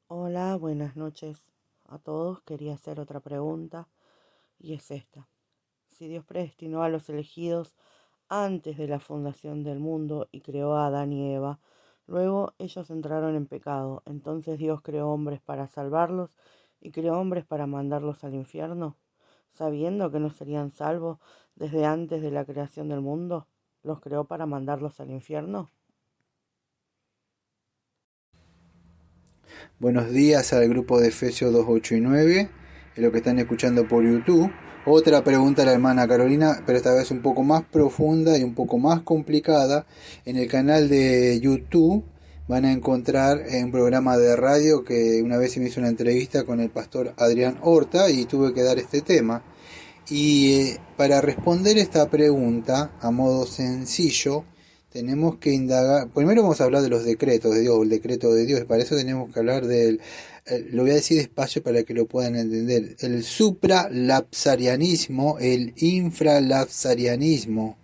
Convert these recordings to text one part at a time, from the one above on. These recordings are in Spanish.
Hola, buenas noches a todos. Quería hacer otra pregunta y es esta. Si Dios predestinó a los elegidos antes de la fundación del mundo y creó a Adán y Eva, luego ellos entraron en pecado, entonces Dios creó hombres para salvarlos y creó hombres para mandarlos al infierno, sabiendo que no serían salvos desde antes de la creación del mundo, los creó para mandarlos al infierno. Buenos días al grupo de Efesios 2, 8 y 9, lo que están escuchando por YouTube. Otra pregunta a la hermana Carolina, pero esta vez un poco más profunda y un poco más complicada. En el canal de YouTube van a encontrar un programa de radio que una vez se me hizo una entrevista con el pastor Adrián Horta y tuve que dar este tema. Y para responder esta pregunta a modo sencillo, tenemos que indagar. Primero vamos a hablar de los decretos de Dios, el decreto de Dios, y para eso tenemos que hablar del, lo voy a decir despacio para que lo puedan entender, el supralapsarianismo, el infralapsarianismo.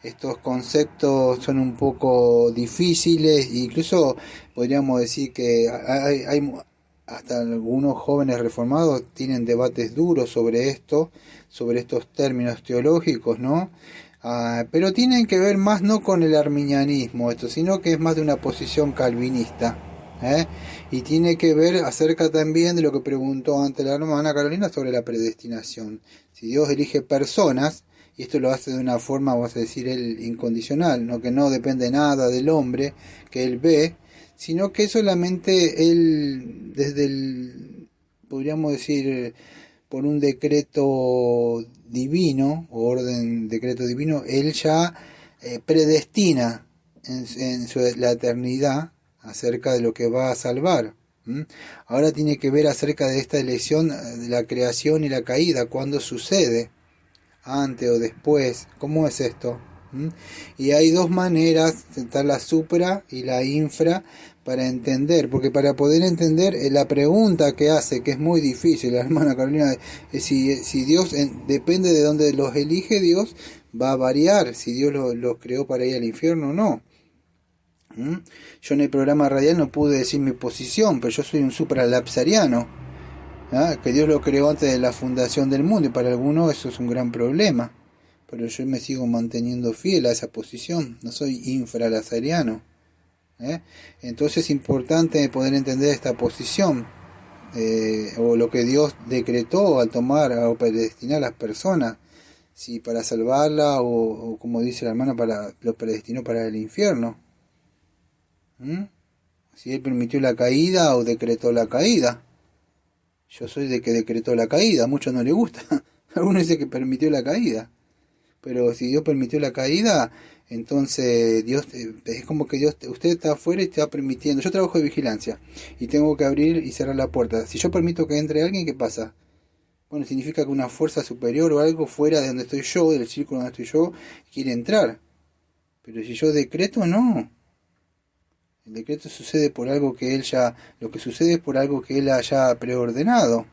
Estos conceptos son un poco difíciles, incluso podríamos decir que hay hasta algunos jóvenes reformados tienen debates duros sobre esto, sobre estos términos teológicos, ¿no? Pero tienen que ver más no con el arminianismo esto, sino que es más de una posición calvinista. ¿eh? Y tiene que ver acerca también de lo que preguntó antes la hermana Carolina sobre la predestinación. Si Dios elige personas, y esto lo hace de una forma, vamos a decir, él incondicional, ¿no? Que no depende nada del hombre que él ve, sino que solamente él, desde el, podríamos decir, por un decreto divino, o orden, decreto divino, él ya predestina la eternidad acerca de lo que va a salvar. Ahora tiene que ver acerca de esta elección de la creación y la caída, cuándo sucede, antes o después, ¿cómo es esto? Y hay dos maneras, está la supra y la infra, para entender, porque para poder entender la pregunta que hace, que es muy difícil, la hermana Carolina, es si Dios, depende de dónde los elige Dios, va a variar, si Dios los creó para ir al infierno o no. Yo en el programa radial no pude decir mi posición, pero yo soy un supralapsariano, que Dios lo creó antes de la fundación del mundo, y para algunos eso es un gran problema. Pero yo me sigo manteniendo fiel a esa posición, no soy infralazariano. Entonces es importante poder entender esta posición, o lo que Dios decretó al tomar o predestinar a las personas, si para salvarla o como dice la hermana, lo predestinó para el infierno. Si Él permitió la caída o decretó la caída. Yo soy de que decretó la caída, a muchos no les gusta. Algunos dicen que permitió la caída. Pero si Dios permitió la caída, entonces Dios, es como que Dios, usted está afuera y está permitiendo. Yo trabajo de vigilancia y tengo que abrir y cerrar la puerta. Si yo permito que entre alguien, ¿qué pasa? Bueno, significa que una fuerza superior o algo fuera de donde estoy yo, del círculo donde estoy yo, quiere entrar. Pero si yo decreto, no. El decreto sucede por algo que él ya, lo que sucede es por algo que él haya preordenado,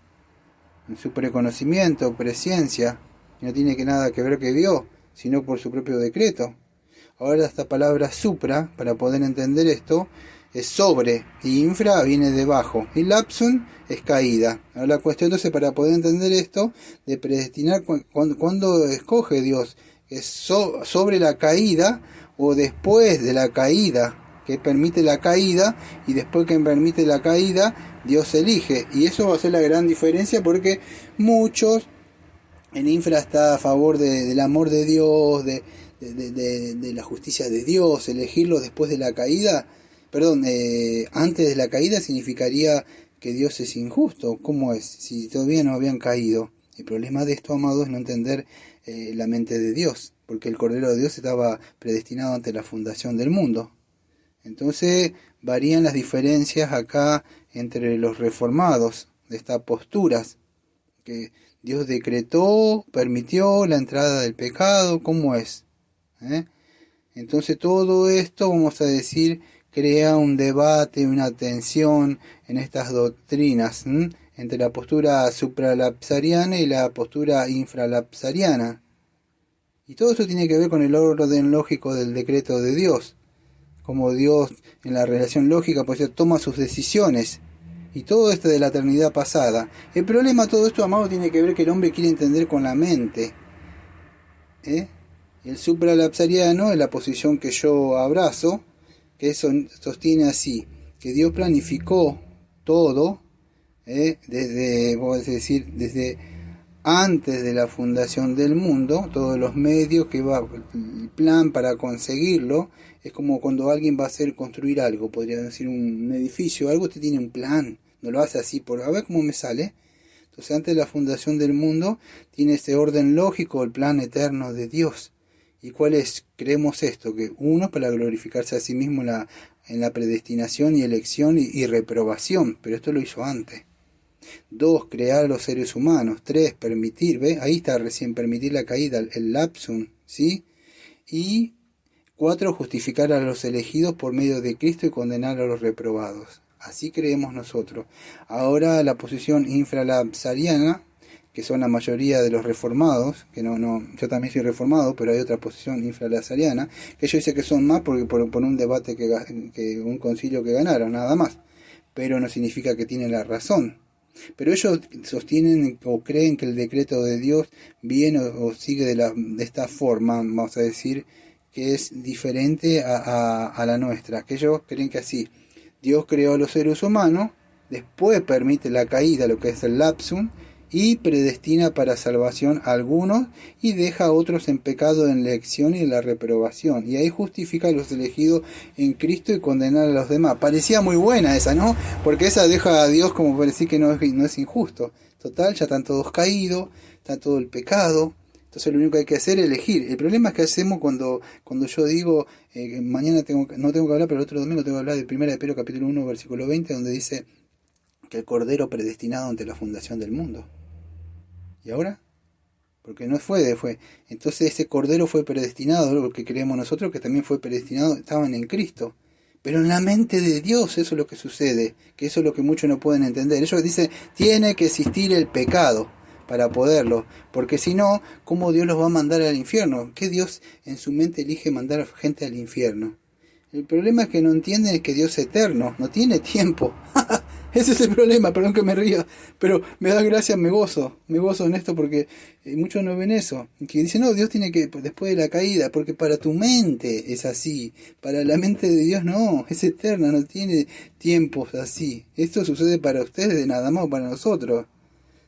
en su preconocimiento, presciencia, y no tiene que nada que ver que vio, sino por su propio decreto. Ahora esta palabra supra, para poder entender esto, es sobre, y infra viene debajo, y lapsun es caída. Ahora la cuestión entonces para poder entender esto, de predestinar cuando escoge Dios, es sobre la caída o después de la caída, que permite la caída, y después que permite la caída, Dios elige. Y eso va a ser la gran diferencia, porque muchos en infra está a favor del amor de Dios, de la justicia de Dios. Elegirlo después de la caída, perdón, antes de la caída significaría que Dios es injusto. ¿Cómo es? Si todavía no habían caído. El problema de esto, amados, es no entender la mente de Dios, porque el Cordero de Dios estaba predestinado ante la fundación del mundo. Entonces varían las diferencias acá entre los reformados de estas posturas, que Dios decretó, permitió la entrada del pecado, ¿cómo es? Entonces todo esto, vamos a decir, crea un debate, una tensión en estas doctrinas, entre la postura supralapsariana y la postura infralapsariana. Y todo eso tiene que ver con el orden lógico del decreto de Dios. Como Dios en la relación lógica pues toma sus decisiones, y todo esto de la eternidad pasada. El problema de todo esto, amado, tiene que ver que el hombre quiere entender con la mente. El supralapsariano es la posición que yo abrazo, que sostiene así, que Dios planificó todo, desde antes de la fundación del mundo, todos los medios que va, el plan para conseguirlo. Es como cuando alguien va a hacer construir algo, podría decir un edificio, algo, te tiene un plan, no lo hace así por a ver cómo me sale. Entonces, antes de la fundación del mundo, tiene este orden lógico, el plan eterno de Dios. ¿Y cuál es? Creemos esto, que uno, para glorificarse a sí mismo en la predestinación y elección y reprobación, pero esto lo hizo antes. 2, crear a los seres humanos. 3, permitir, ¿ve? Ahí está recién, permitir la caída, el lapsum, ¿sí? Y 4, justificar a los elegidos por medio de Cristo y condenar a los reprobados. Así creemos nosotros. Ahora la posición infralapsariana, que son la mayoría de los reformados, que yo también soy reformado, pero hay otra posición infralapsariana, que ellos dicen que son más porque por un debate que un concilio que ganaron, nada más. Pero no significa que tienen la razón. Pero ellos sostienen o creen que el decreto de Dios viene o sigue de esta forma, vamos a decir, que es diferente a la nuestra. Que ellos creen que así, Dios creó a los seres humanos, después permite la caída, lo que es el lapsum, y predestina para salvación a algunos y deja a otros en pecado, en la elección y en la reprobación. Y ahí justifica a los elegidos en Cristo y condenar a los demás. Parecía muy buena esa, ¿no? Porque esa deja a Dios como para decir que no es injusto. Total, ya están todos caídos, está todo el pecado. Entonces lo único que hay que hacer es elegir. El problema es que hacemos cuando yo digo, mañana no tengo que hablar, pero el otro domingo tengo que hablar de 1 de Pedro capítulo 1 versículo 20, donde dice que el Cordero predestinado ante la fundación del mundo. ¿Y ahora? Porque no fue. Entonces ese Cordero fue predestinado, lo que creemos nosotros, que también fue predestinado, estaban en Cristo. Pero en la mente de Dios eso es lo que sucede, que eso es lo que muchos no pueden entender. Ellos dicen, tiene que existir el pecado para poderlo, porque si no, ¿cómo Dios los va a mandar al infierno? ¿Qué Dios en su mente elige mandar gente al infierno? El problema es que no entienden que Dios es eterno, no tiene tiempo. Ese es el problema, perdón que me ría, pero me da gracia, me gozo en esto porque muchos no ven eso, que dicen, no, Dios tiene que, después de la caída, porque para tu mente es así, para la mente de Dios no, es eterna, no tiene tiempos así. Esto sucede para ustedes, nada más para nosotros.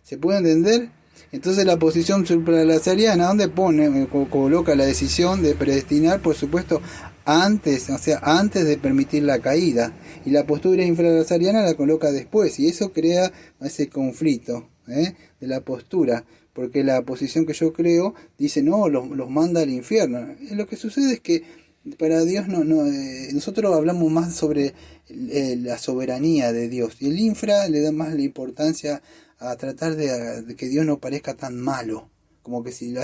¿Se puede entender? Entonces la posición supralapsariana, ¿dónde pone? Coloca la decisión de predestinar, por supuesto, antes de permitir la caída. Y la postura infralapsariana la coloca después. Y eso crea ese conflicto de la postura. Porque la posición que yo creo dice, no, los manda al infierno. Lo que sucede es que para Dios nosotros hablamos más sobre la soberanía de Dios. Y el infra le da más la importancia a tratar de que Dios no parezca tan malo, como que si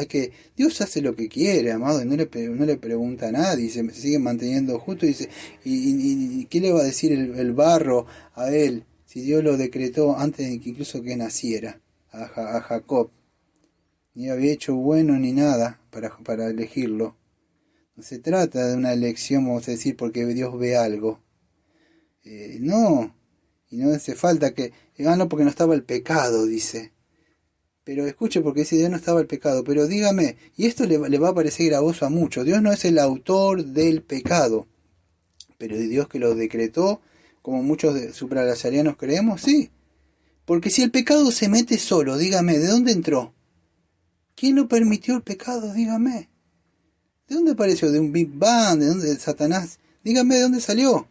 Dios hace lo que quiere, amado, y no le pregunta a nadie, se sigue manteniendo justo, y dice, y ¿qué le va a decir el barro a él si Dios lo decretó antes de que incluso que naciera a Jacob? Ni había hecho bueno ni nada para elegirlo. No se trata de una elección, vamos a decir, porque Dios ve algo. No. Y no hace falta que... no, porque no estaba el pecado, dice. Pero escuche, porque dice, Dios no estaba el pecado. Pero dígame, y esto le va a parecer gravoso a muchos. Dios no es el autor del pecado. Pero Dios que lo decretó, como muchos supralapsarianos creemos, sí. Porque si el pecado se mete solo, dígame, ¿de dónde entró? ¿Quién lo permitió el pecado? Dígame. ¿De dónde apareció? ¿De un Big Bang? ¿De dónde Satanás? Dígame, ¿de dónde salió?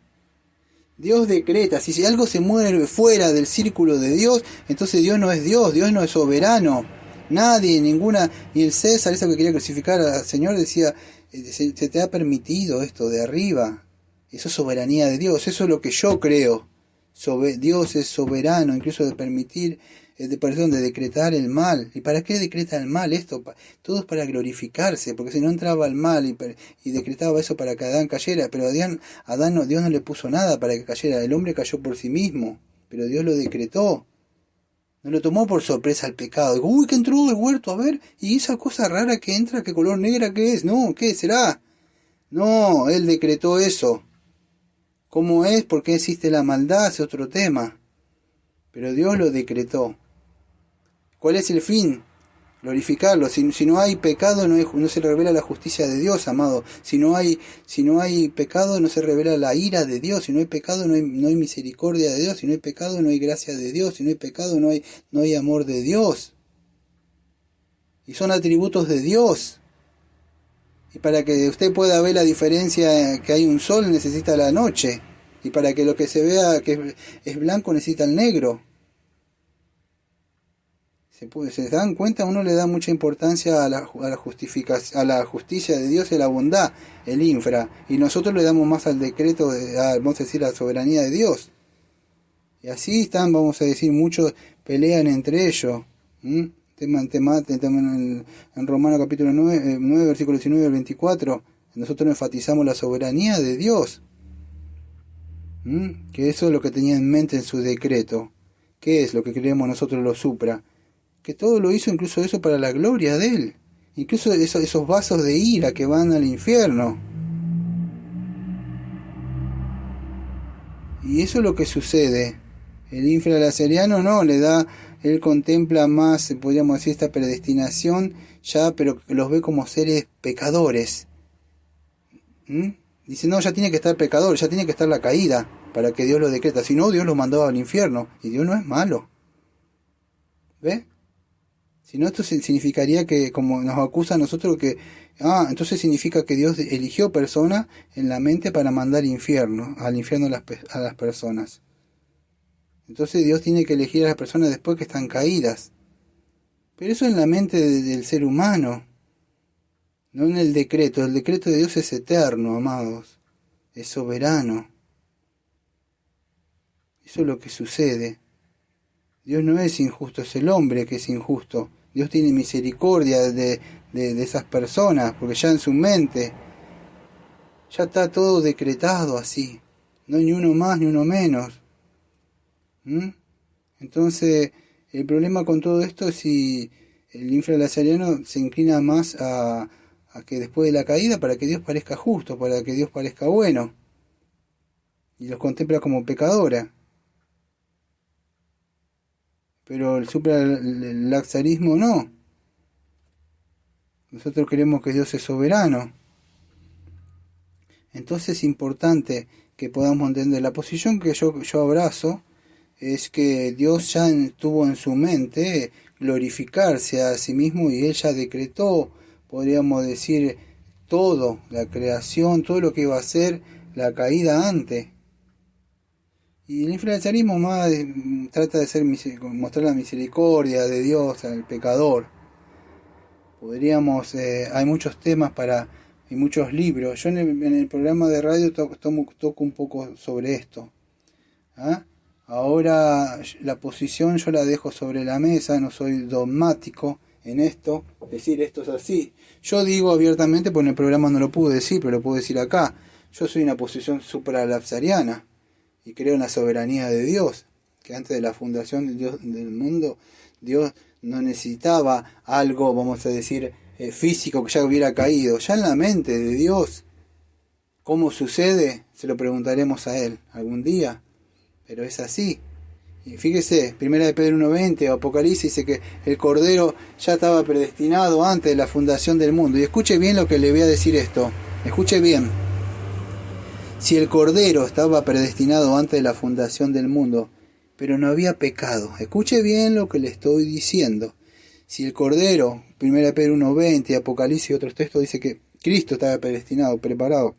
Dios decreta, si algo se mueve fuera del círculo de Dios, entonces Dios no es soberano. Nadie, ninguna, ni el César, eso que quería crucificar al Señor, decía, se te ha permitido esto de arriba. Eso es soberanía de Dios, eso es lo que yo creo. Dios es soberano, incluso de permitir, de decretar el mal. ¿Y para qué decreta el mal esto? Todo es para glorificarse, porque si no entraba el mal y decretaba eso para que Adán cayera, pero Dios no le puso nada para que cayera, el hombre cayó por sí mismo, pero Dios lo decretó. No lo tomó por sorpresa el pecado. Digo, uy, que entró el huerto, a ver, y esa cosa rara que entra, que color negra que es, no, ¿qué será? No, Él decretó eso. ¿Cómo es? ¿Por qué existe la maldad? Es otro tema. pero Dios lo decretó. ¿Cuál es el fin? Glorificarlo. Si no hay pecado, no se revela la justicia de Dios, amado. Si no hay pecado, no se revela la ira de Dios. Si no hay pecado, no hay misericordia de Dios. Si no hay pecado, no hay gracia de Dios. Si no hay pecado, no hay amor de Dios. Y son atributos de Dios. Y para que usted pueda ver la diferencia, que hay un sol, necesita la noche. Y para que lo que se vea que es blanco, necesita el negro. Se dan cuenta, uno le da mucha importancia a la justificación, a la justicia de Dios y a la bondad, el infra. Y nosotros le damos más al decreto, vamos a decir, a la soberanía de Dios. Y así están, vamos a decir, muchos pelean entre ellos. En Romanos capítulo 9, versículo 19 al 24, nosotros enfatizamos la soberanía de Dios. Que eso es lo que tenía en mente en su decreto. ¿Qué es lo que creemos nosotros lo supra? Que todo lo hizo, incluso eso, para la gloria de Él. Incluso esos vasos de ira que van al infierno. Y eso es lo que sucede. El infralaceriano no, él contempla más, podríamos decir, esta predestinación, ya, pero los ve como seres pecadores. Dice, no, ya tiene que estar pecador, ya tiene que estar la caída, para que Dios lo decreta. Si no, Dios lo mandó al infierno, y Dios no es malo. ¿Ve? Si no, esto significaría que, como nos acusa a nosotros, que entonces significa que Dios eligió personas en la mente para mandar al infierno a las personas. Entonces Dios tiene que elegir a las personas después que están caídas. Pero eso en la mente del ser humano, no en el decreto. El decreto de Dios es eterno, amados. Es soberano. Eso es lo que sucede. Dios no es injusto, es el hombre que es injusto. Dios tiene misericordia de esas personas, porque ya en su mente ya está todo decretado así. No hay ni uno más ni uno menos. Entonces, el problema con todo esto es si el infralaceriano se inclina más a que después de la caída, para que Dios parezca justo, para que Dios parezca bueno, y los contempla como pecadora. Pero el supralaxarismo no. Nosotros queremos que Dios es soberano. Entonces es importante que podamos entender la posición que yo abrazo. Es que Dios ya tuvo en su mente glorificarse a sí mismo, y Él ya decretó, podríamos decir, todo, la creación, todo lo que iba a ser la caída antes. Y el infralacerianismo más trata de mostrar la misericordia de Dios al pecador. Hay muchos temas y muchos libros. Yo en el programa de radio toco un poco sobre esto. Ahora la posición yo la dejo sobre la mesa, no soy dogmático en esto, decir esto es así. Yo digo abiertamente, porque en el programa no lo pude decir, pero lo puedo decir acá. Yo soy una posición supralapsariana y creo en la soberanía de Dios, que antes de la fundación del mundo, Dios no necesitaba algo, vamos a decir, físico que ya hubiera caído. Ya en la mente de Dios, ¿cómo sucede? Se lo preguntaremos a Él algún día. Pero es así. Y fíjese, 1 de Pedro 1:20 o Apocalipsis dice que el Cordero ya estaba predestinado antes de la fundación del mundo. Y escuche bien lo que le voy a decir esto. Escuche bien. Si el Cordero estaba predestinado antes de la fundación del mundo, pero no había pecado. Escuche bien lo que le estoy diciendo. Si el Cordero, 1 de Pedro 1:20, Apocalipsis y otros textos dice que Cristo estaba predestinado, preparado,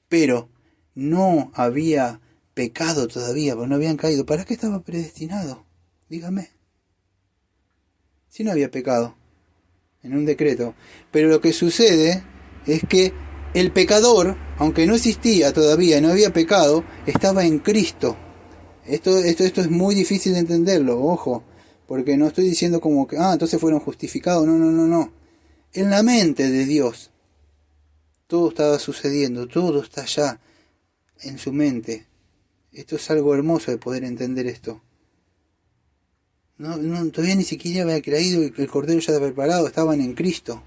pero no había pecado todavía, porque no habían caído. ¿Para qué estaba predestinado? Dígame. Si no había pecado en un decreto. Pero lo que sucede es que el pecador, aunque no existía todavía, no había pecado, estaba en Cristo. Esto es muy difícil de entenderlo, ojo, porque no estoy diciendo como que, entonces fueron justificados. No. En la mente de Dios todo estaba sucediendo, todo está allá en su mente. Esto es algo hermoso de poder entender esto. No, todavía ni siquiera había creído que el Cordero ya estaba preparado, estaban en Cristo.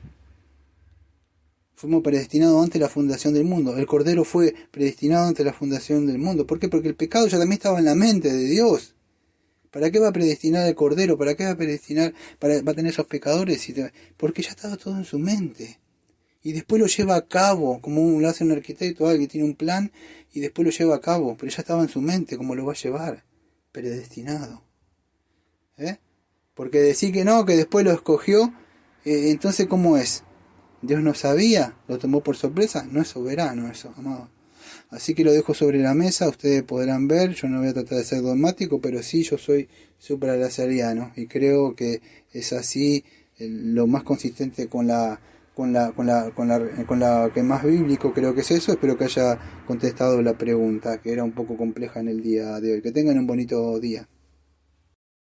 Fuimos predestinados antes de la fundación del mundo. El Cordero fue predestinado antes de la fundación del mundo. ¿Por qué? Porque el pecado ya también estaba en la mente de Dios. ¿Para qué va a predestinar al Cordero? ¿Para qué va a predestinar, va a tener esos pecadores? Porque ya estaba todo en su mente. Y después lo lleva a cabo, como lo hace un arquitecto, alguien que tiene un plan, y después lo lleva a cabo, pero ya estaba en su mente cómo lo va a llevar, predestinado. Porque decir que no, que después lo escogió, entonces ¿cómo es? ¿Dios no sabía? ¿Lo tomó por sorpresa? No es soberano eso, amado. Así que lo dejo sobre la mesa, ustedes podrán ver, yo no voy a tratar de ser dogmático, pero sí yo soy supralazariano y creo que es así lo más consistente con la que más bíblico creo que es eso. Espero que haya contestado la pregunta, que era un poco compleja en el día de hoy. Que tengan un bonito día.